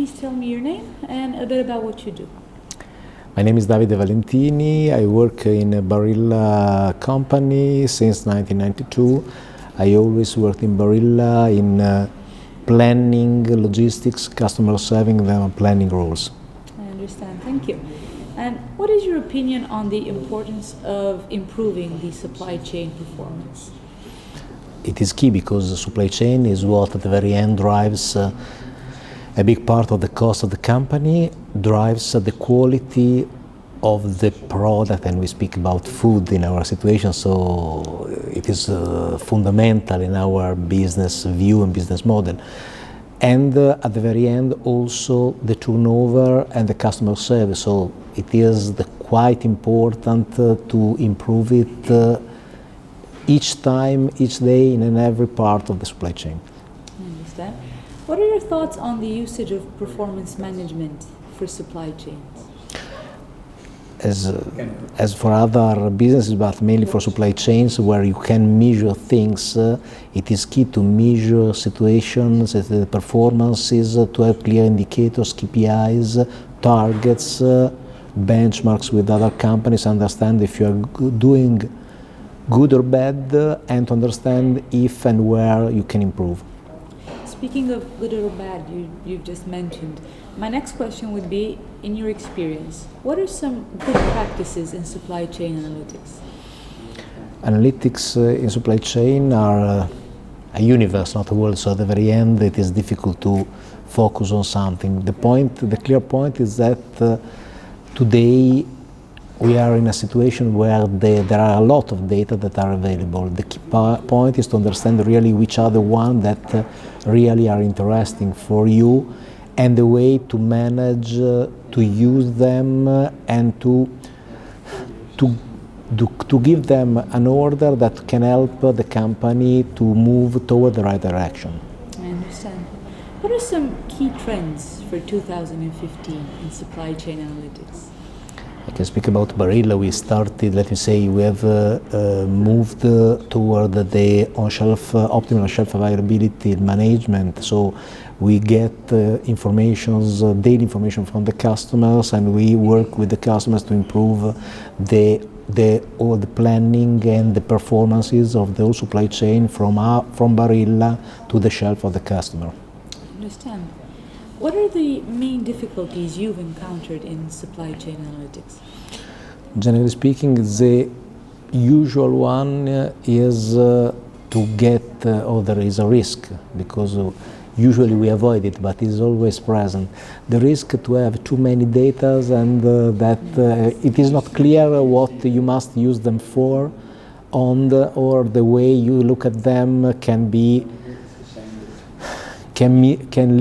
please tell me your name and a bit about what you do? My name is Davide Valentini. I work in a Barilla company since 1992. I always worked in Barilla in planning, logistics, customer serving, them planning roles. I understand, thank you. And what is your opinion on the importance of improving the supply chain performance? It is key because the supply chain is what at the very end drives a big part of the cost of the company, drives the quality of the product, and we speak about food in our situation, so it is fundamental in our business view and business model. And at the very end also the turnover and the customer service, so it is quite important to improve it each time, each day, in every part of the supply chain. I understand. What are your thoughts on the usage of performance management for supply chains? As for other businesses, but mainly for supply chains where you can measure things, it is key to measure situations, the performances, to have clear indicators, KPIs, targets, benchmarks with other companies, understand if you are doing good or bad, and to understand if and where you can improve. Speaking of good or bad, you've just mentioned, my next question would be, in your experience, what are some good practices in supply chain analytics? Analytics in supply chain are a universe, not a world, so at the very end it is difficult to focus on something. The clear point is that today we are in a situation where there are a lot of data that are available. The key point is to understand really which are the ones that really are interesting for you, and the way to manage, to use them, and to give them an order that can help the company to move toward the right direction. I understand. What are some key trends for 2015 in supply chain analytics? I can speak about Barilla. We started, let me say, we have moved toward the on-shelf, optimal shelf availability management. So we get daily information from the customers, and we work with the customers to improve all the planning and the performances of the whole supply chain from Barilla to the shelf of the customer. I understand. What are the main difficulties you've encountered in supply chain analytics? Generally speaking, the usual one is to get, or there is a risk, because usually we avoid it, but it's always present. The risk to have too many data and that it is not clear what you must use them for, or the way you look at them can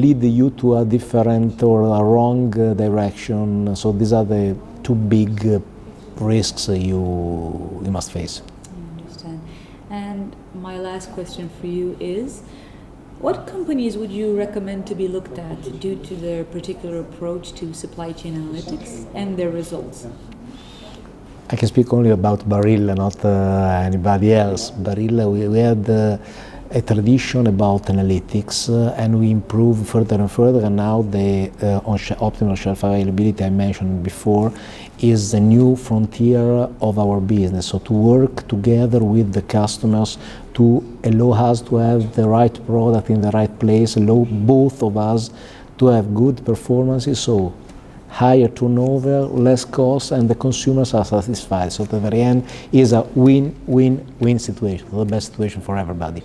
lead you to a different or a wrong direction. So these are the two big risks you must face. I understand. And my last question for you is, what companies would you recommend to be looked at due to their particular approach to supply chain analytics and their results? I can speak only about Barilla, not anybody else. Barilla, we had a tradition about analytics, and we improve further and further, and now the optimal shelf availability I mentioned before is a new frontier of our business. So to work together with the customers to allow us to have the right product in the right place, allow both of us to have good performances, so higher turnover, less cost, and the consumers are satisfied. So at the very end is a win-win-win situation, the best situation for everybody.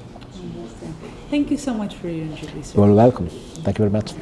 Thank you so much for your interview, sir. You're welcome. Thank you very much.